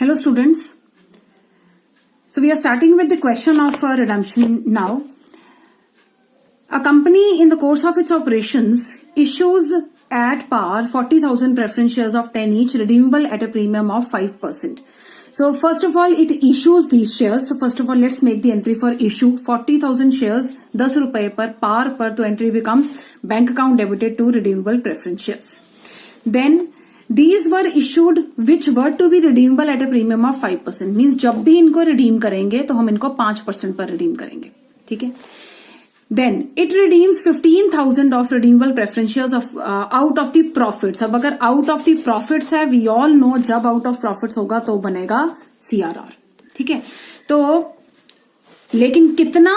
Hello students. So we are starting with the question of redemption now. A company in the course of its operations issues at par 40,000 preference shares of 10 each redeemable at a premium of 5%. So first of all it issues these shares. So first of all let's make the entry for issue 40,000 shares 10 रुपए पर par पर तो entry becomes bank account debited to redeemable preference shares. Then these were issued which were to be redeemable at a premium of 5%. Means जब भी इनको redeem करेंगे तो हम इनको 5% पर रिडीम करेंगे. ठीक है. Then it redeems 15,000 of redeemable preference shares of out of the profits. अब अगर out of the profits है, we all know जब out of profits होगा तो बनेगा CRR. ठीक है. तो लेकिन कितना,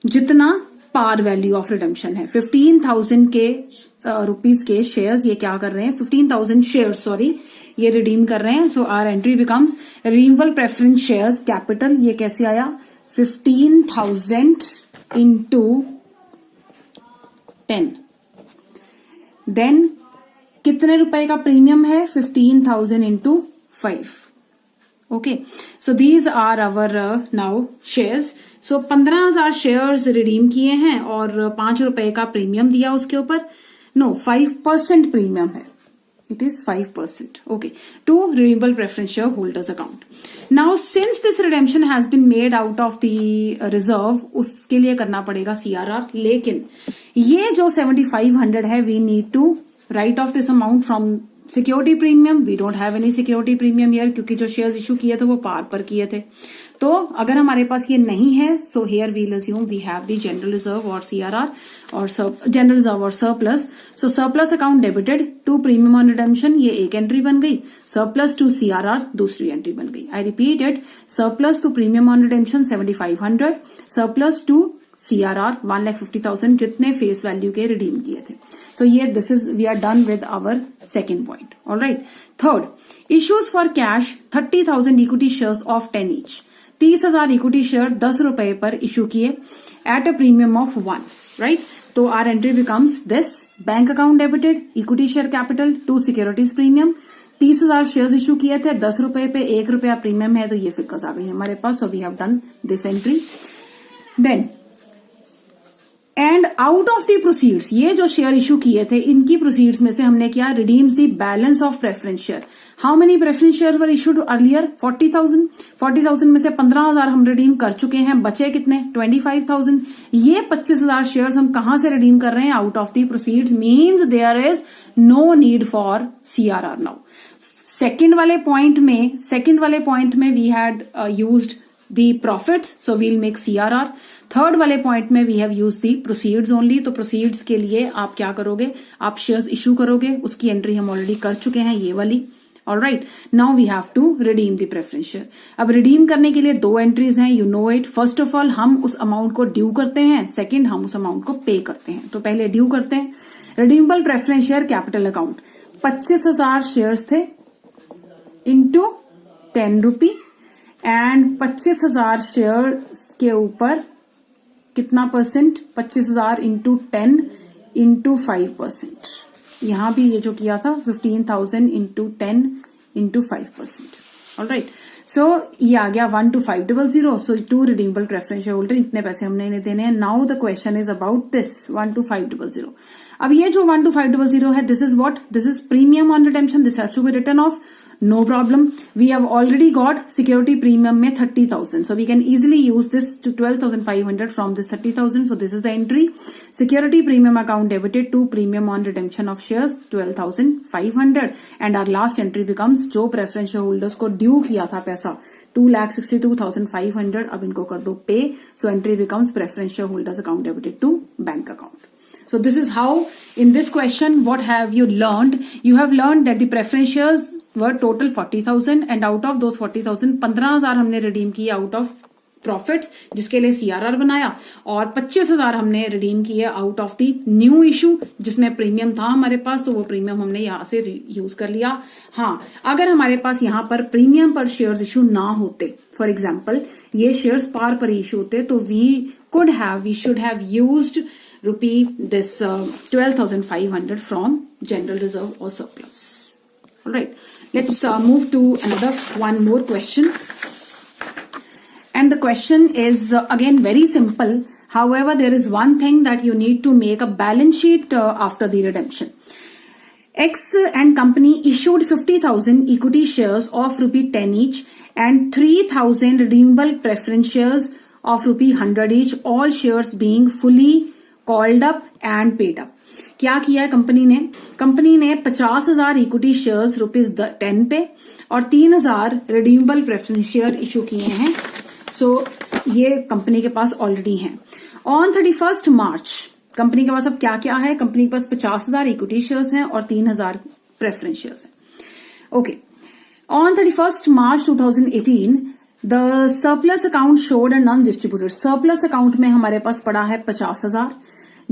जितना पार वैल्यू ऑफ रिडेम्पशन है 15,000 के रुपीज के शेयर्स ये क्या कर रहे हैं 15,000 शेयर्स ये रिडीम कर रहे हैं. So our entry becomes redeemable preference shares capital. ये कैसे आया 15,000 इंटू 10. देन कितने रुपए का प्रीमियम है 15,000 into 5. Okay. So these are our now shares. So 15,000 shares redeem किए हैं और 5 रुपए का प्रीमियम दिया उसके ऊपर. नो 5% प्रीमियम है. It is 5%. Okay. To redeemable preference share holders account. Now since this redemption has been made out of the reserve उसके लिए करना पड़ेगा सीआरआर. लेकिन ये जो 7,500 है we need to write off this amount from security premium. We don't have any security premium here क्योंकि जो शेयर्स इशू किए थे वो पार पर किए थे. तो अगर हमारे पास ये नहीं है so here we'll assume we have the general reserve और सीआरआर और जनरल रिजर्व और surplus. So surplus account debited to premium on redemption ये एक एंट्री बन गई. सरप्लस टू सीआरआर दूसरी एंट्री बन गई. I repeat it. Surplus to premium on redemption 7,500. Surplus to CRR 1,50,000 जितने फेस वैल्यू के रिडीम किए थे. सो ये this is we are done with our second point. Alright. Third issues for cash 30,000 equity shares of 10 each. 30,000 equity share 10 रुपए पर issue किए at a premium of 1. Right. तो our entry becomes this bank account debited equity share capital to securities premium. 30,000 shares issue किए थे 10 रुपए पे 1 रुपया premium है तो ये फिगर्स आ गई हमारे पास. So we have done this entry. Then and out of the proceeds ये जो शेयर इशू किए थे इनकी प्रोसीड्स में से हमने क्या redeems the balance of preference share. How many preference share were issued earlier 40,000. 40,000 में से 15,000 हम रिडीम कर चुके हैं. बचे कितने 25,000. ये 25,000 शेयर्स हम कहां से रिडीम कर रहे हैं out of the proceeds. Means there is no need for CRR now. Second वाले पॉइंट में we had used the profits so we'll make CRR. Third वाले पॉइंट में we have use the proceeds only. तो proceeds के लिए आप क्या करोगे आप शेयर्स इशू करोगे. उसकी एंट्री हम ऑलरेडी कर चुके हैं ये वाली. Alright. Now we have to redeem the preference share. अब रिडीम करने के लिए 2 एंट्रीज हैं. You know it. First of all हम उस अमाउंट को ड्यू करते हैं. सेकेंड हम उस अमाउंट को पे करते हैं. तो पहले ड्यू करते हैं. Redeemable preference share capital account 25,000 shares थे इंटू 10 रुपी एंड 25,000 शेयर के ऊपर कितना परसेंट 25,000 इंटू 10 इंटू 5%. यहां भी ये जो किया था 15,000 इंटू 10 इंटू 5%. ऑलराइट. सो ये आ गया 12500. So 2 redeemable preference share holder इतने पैसे हमने इन्हें देने हैं. Now the question is about this 12500. अब ये जो 12500 है this is what this is premium on redemption. This has to be written off. No problem. We have already got security premium में 30,000. So we can easily use this to 12,500 from this 30,000. So this is the entry. Security premium account debited to premium on redemption of shares 12,500. And our last entry becomes जो preference shareholders को due किया था पैसा 2,62,500. अब इनको कर दो pay. So entry becomes preference shareholders account debited to bank account. So this is how in this question what have you learned? You have learned that the preference shares were total 40,000 and out of those 40,000 15,000 हमने redeem किए out of profits जिसके लिए CRR बनाया और 25,000 हमने redeem किए out of the new issue जिसमें premium था हमारे पास. तो वो प्रीमियम हमने यहां से यूज कर लिया. हाँ अगर हमारे पास यहां पर प्रीमियम पर शेयर्स इशू ना होते फॉर एग्जाम्पल ये शेयर्स पार पर इशू होते तो we should have used this 12,500 from general reserve or surplus. All right. Let's move to another one more question. And the question is again very simple. However, there is one thing that you need to make a balance sheet after the redemption. X and company issued 50,000 equity shares of rupee 10 each and 3,000 redeemable preference shares of rupee 100 each, all shares being fully called up and paid up. क्या किया है company ने? Company ने 50,000 equity shares ₹10 पे और 3,000 redeemable preference share issue किए हैं. सो ये कंपनी के पास ऑलरेडी हैं. ऑन 31 मार्च कंपनी के पास अब क्या क्या है? कंपनी के पास 50,000 इक्विटी शेयर्स हैं और 3,000 प्रेफरेंस शेयर्स हैं. Okay. On 31 March 2018 the surplus account showed and non distributed. Surplus account में हमारे पास पड़ा है 50,000.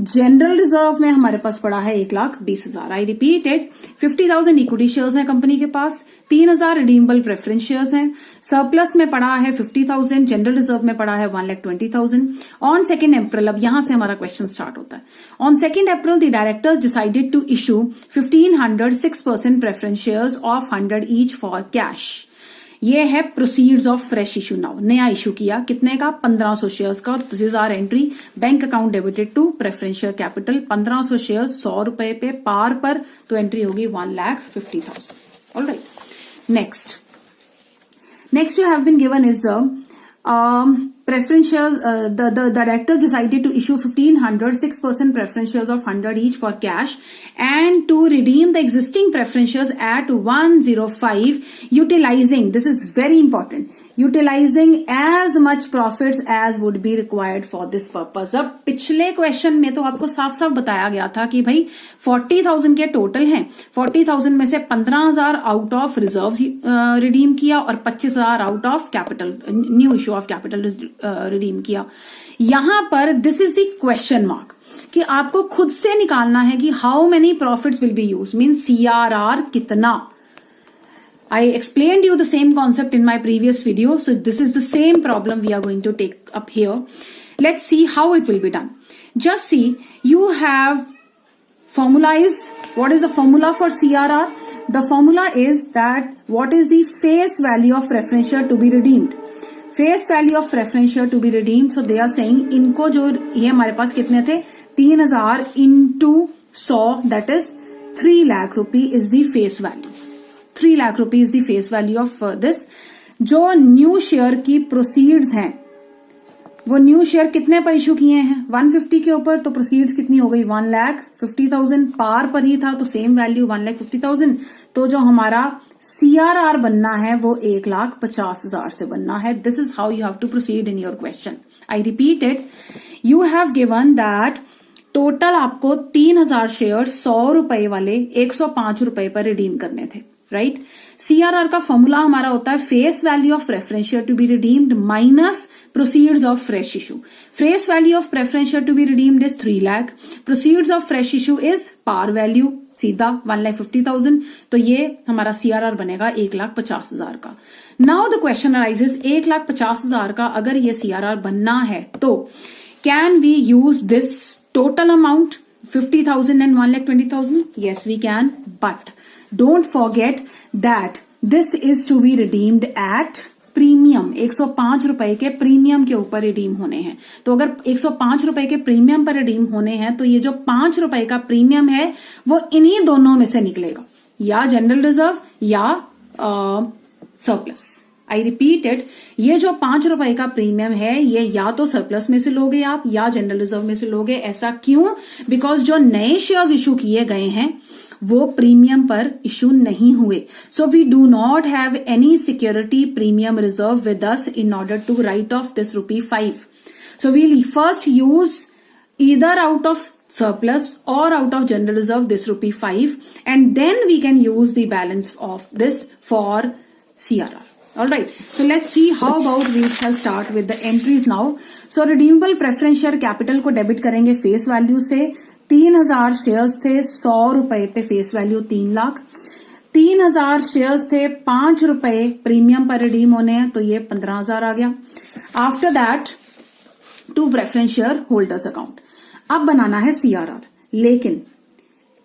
जनरल रिजर्व में हमारे पास पड़ा है 1,20,000. आई रिपीटेड, 50,000 इक्विटी शेयर्स हैं कंपनी के पास, 3,000 रिडीमेबल प्रेफरेंस शेयर्स हैं. सरप्लस में पड़ा है 50,000, जनरल रिजर्व में पड़ा है 1,20,000. ऑन 2 अप्रैल, अब यहां से हमारा क्वेश्चन स्टार्ट होता है. On 2 April the directors decided to issue 1,500 6% preference shares of 100 each for cash. ये है proceeds of fresh issue. Now नया इशू किया कितने का? 1,500 शेयर्स का. This is our entry. Bank account debited to preference share capital. 1,500 shares 100 रुपए पे par पर, तो एंट्री होगी 1,50,000. Alright. Next you have been given is preference shares. The directors decided to issue 1,500 6% preference shares of 100 each for cash and to redeem the existing preference shares at 105, utilizing, this is very important, utilizing as much profits as would be required for this purpose. अब पिछले question में तो आपको साफ साफ बताया गया था कि भाई 40,000 के टोटल हैं. 40,000 में से 15,000 आउट ऑफ रिजर्व रिडीम किया और 25,000 out of capital, new issue of capital redeem किया. यहां पर this is the question mark कि आपको खुद से निकालना है कि how many profits will be use, mean CRR कितना. I explained you the same concept in my previous video. So this is the same problem we are going to take up here. Let's see how it will be done. Just see, you have formula is, what is the formula for CRR? The formula is that what is the face value of preference share to be redeemed. Face value of preference share to be redeemed. So they are saying इनको जो ये हमारे पास कितने थे? 3,000 into 100, that is 3 lakh rupee is the face value. 3 lakh rupees the face value of this. जो new share की proceeds हैं, वो न्यू शेयर कितने पर इशू किए हैं? 150 के ऊपर, तो प्रोसीड्स कितनी हो गई? 1,50,000. पार पर ही था तो सेम वैल्यू 1,50,000. तो जो हमारा CRR बनना है वो 1,50,000 से बनना है. This is how you have to proceed in your question. I repeated, you have given that total आपको 3,000 शेयर 100 रुपए वाले 105 रुपए पर रिडीम करने थे. राइट. CRR का फॉर्मूला हमारा होता है face value of preference share to be redeemed minus proceeds of fresh issue. Face value of preference share to be redeemed is 3 lakh. Proceeds of fresh issue is par value, सीधा 1,50,000. तो ये हमारा CRR बनेगा 1,50,000 का. Now the question arises, 1,50,000 का अगर ये CRR बनना है तो can we use this total amount 50,000 and 1,20,000? Yes, we can, but don't forget that this is to be redeemed at premium. 105 रुपए के प्रीमियम के ऊपर रिडीम होने हैं. तो अगर 105 रुपए के प्रीमियम पर रिडीम होने हैं तो ये जो 5 रुपए का प्रीमियम है वो इन्हीं दोनों में से निकलेगा, या जनरल रिजर्व या सरप्लस. आई रिपीटेड, ये जो 5 रुपए का प्रीमियम है ये या तो सरप्लस में से लोगे आप या जनरल रिजर्व में से लोगे. ऐसा क्यों? बिकॉज जो नए शेयर्स इशू किए गए हैं वो प्रीमियम पर इशू नहीं हुए. So we do not have any security premium reserve with us in order to write off this ₹5. So we'll first use either out of surplus or out of general reserve this ₹5, and then we can use the balance of this for CRR. Alright, so let's see how about we shall start with the entries now. So redeemable preference share capital को debit करेंगे face value से. 3,000 shares थे 100 रुपए पे, face value 3 lakh. 3,000 shares थे 5 रुपए premium पर redeem होने हैं, तो ये 15,000 आ गया. After that to preference share holders account. अब बनाना है CRR, लेकिन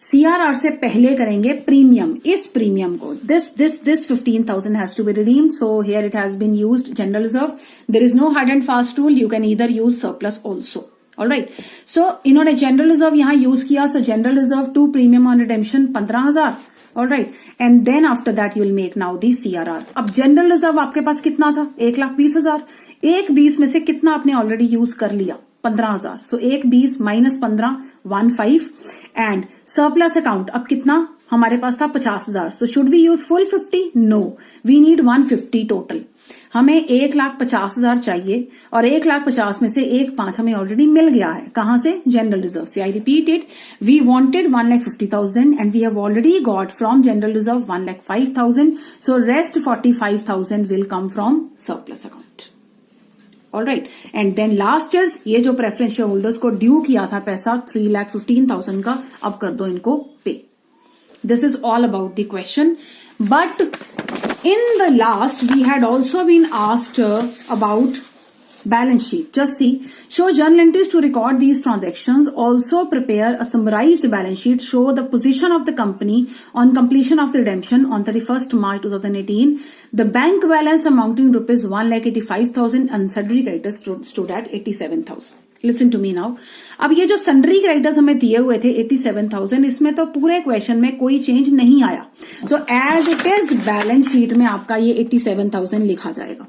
CRR से पहले करेंगे प्रीमियम, इस प्रीमियम को this 15,000 has to be redeemed, so here it has been used general reserve. There is no hard and fast rule, you can either use surplus also. Alright, so इन्होंने general reserve यहां use किया, so general reserve to premium on redemption 15,000. Alright, and then after that you will make now the CRR. अब general reserve आपके पास कितना था? 1,20,000. 1,20,000 में से कितना आपने ऑलरेडी यूज कर लिया? 15,000. सो 1,20,000 माइनस 15, 15. एंड सरप्लस अकाउंट अब कितना हमारे पास था? 50,000. So should we use full 50? No, we need 150 total. हमें 1,50,000 चाहिए और 1,50,000 में से 1,5 हमें ऑलरेडी मिल गया है. कहां से? जनरल रिजर्व से. I repeat it, we wanted 1,50,000 and we have already got from general reserve 1,05,000. So rest 45,000 will come from surplus account. Alright, and then last is ये जो प्रेफरेंस शेयर होल्डर्स को due किया था पैसा 3,15,000 का, अब कर दो इनको पे. This is all about the question. But in the last, we had also been asked about balance sheet. Just see, show journal entries to record these transactions. Also prepare a summarized balance sheet. Show the position of the company on completion of the redemption on 31st March 2018. The bank balance amounting rupees 1,85,000 and sundry creditors stood at 87,000. Listen to me now. अब ये जो sundry creditors हमें दिए हुए थे 87,000, इसमें तो पूरे क्वेश्चन में कोई चेंज नहीं आया. So as it is balance sheet में आपका ये 87,000 लिखा जाएगा.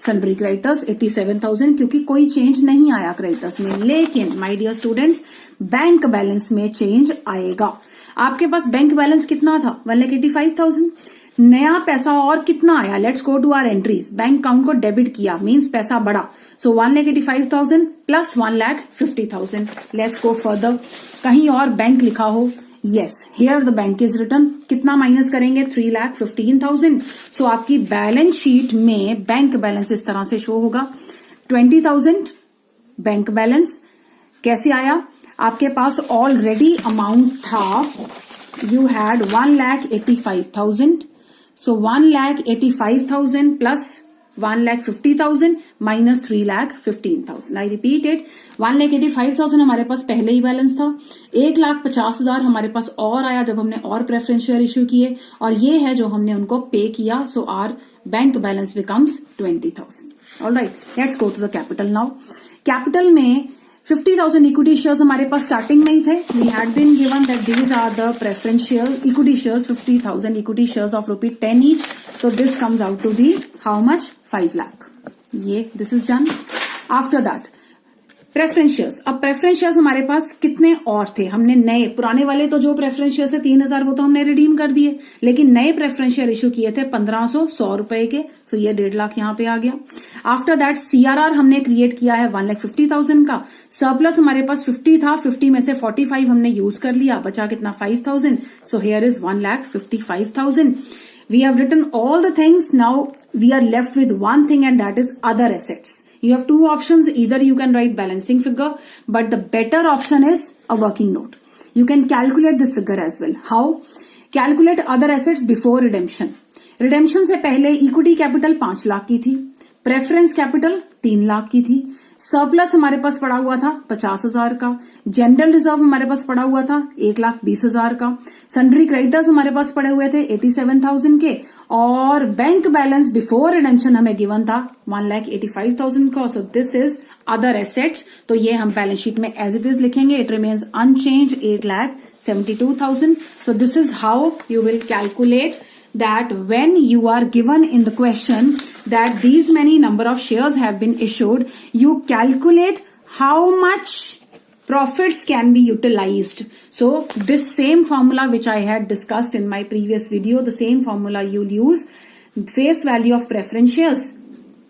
सन्ड्री क्रेडिटर्स 87,000, क्योंकि कोई चेंज नहीं आया क्रेडिटर्स में. लेकिन my dear students, bank balance में चेंज आएगा. आपके पास बैंक बैलेंस कितना था? 1,85,000. नया पैसा और कितना आया? Let's go to our entries. Bank account को डेबिट किया, मींस पैसा बढ़ा. So 1,85,000 plus 1,50,000. Let's go further. कहीं और बैंक लिखा हो? Yes, here the bank is written. कितना माइनस करेंगे? 3,15,000. सो आपकी बैलेंस शीट में बैंक बैलेंस इस तरह से शो होगा. 20,000 बैंक बैलेंस. कैसे आया? आपके पास ऑलरेडी अमाउंट था, you had 1,85,000. So 1,85,000 plus 1,50,000 minus 3,15,000. I repeat it, 1,85,000 हमारे पास पहले ही बैलेंस था. 1,50,000 हमारे पास और आया जब हमने और प्रेफरेंस शेयर इश्यू किए, और ये है जो हमने उनको पे किया. So our bank balance becomes 20,000. Alright, let's go to the capital now. Capital में 50,000 इक्विटी शेयर्स हमारे पास स्टार्टिंग में ही थे. We had been given that these are the preference share equity shares, 50,000 equity shares of ₹10 each. So this comes out to be how much? 5 lakh. ये this is done. After that preference shares. अब preference shares हमारे पास कितने और थे? हमने नए, पुराने वाले तो जो प्रेफरेंस शेयर्स थे 3,000 वो तो हमने रिडीम कर दिए, लेकिन नए प्रेफरेंस शेयर इश्यू किए थे 1,500, 100 रुपए के. सो ये 1.5 लाख यहां पे आ गया. आफ्टर दैट CRR हमने क्रिएट किया है 1,50,000 का. सरप्लस हमारे पास 50 था, 50 में से 45 हमने यूज कर लिया, बचा कितना? 5,000. So here is 1,55,000. We have written all the things. Now we are left with one thing, and that is other assets. You have two options. Either you can write balancing figure, but the better option is a working note. You can calculate this figure as well. How? Calculate other assets before redemption. Redemption से पहले equity capital 5 lakh की थी, preference capital 3 lakh की थी, surplus हमारे पास पड़ा हुआ था 50,000 का, जनरल रिजर्व हमारे पास पड़ा हुआ था 1,20,000 का, सन्ड्री क्रेडिटर्स हमारे पास पड़े हुए थे 87,000 के, और बैंक बैलेंस बिफोर रिडेम्पशन हमें गिवन था 1,85,000 का. So this is other assets. तो ये हम बैलेंस शीट में एज इट इज लिखेंगे. It remains unchanged 8,72,000. So this is how you will calculate that when you are given in the question that these many number of shares have been issued, you calculate how much profits can be utilized. So this same formula which I had discussed in my previous video, the same formula you'll use. Face value of preference shares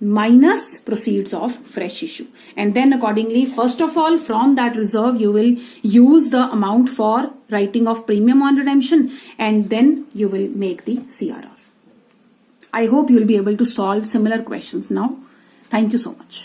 minus proceeds of fresh issue, and then accordingly, first of all, from that reserve you will use the amount for writing of premium on redemption, and then you will make the CRR. I hope you'll be able to solve similar questions now. Thank you so much.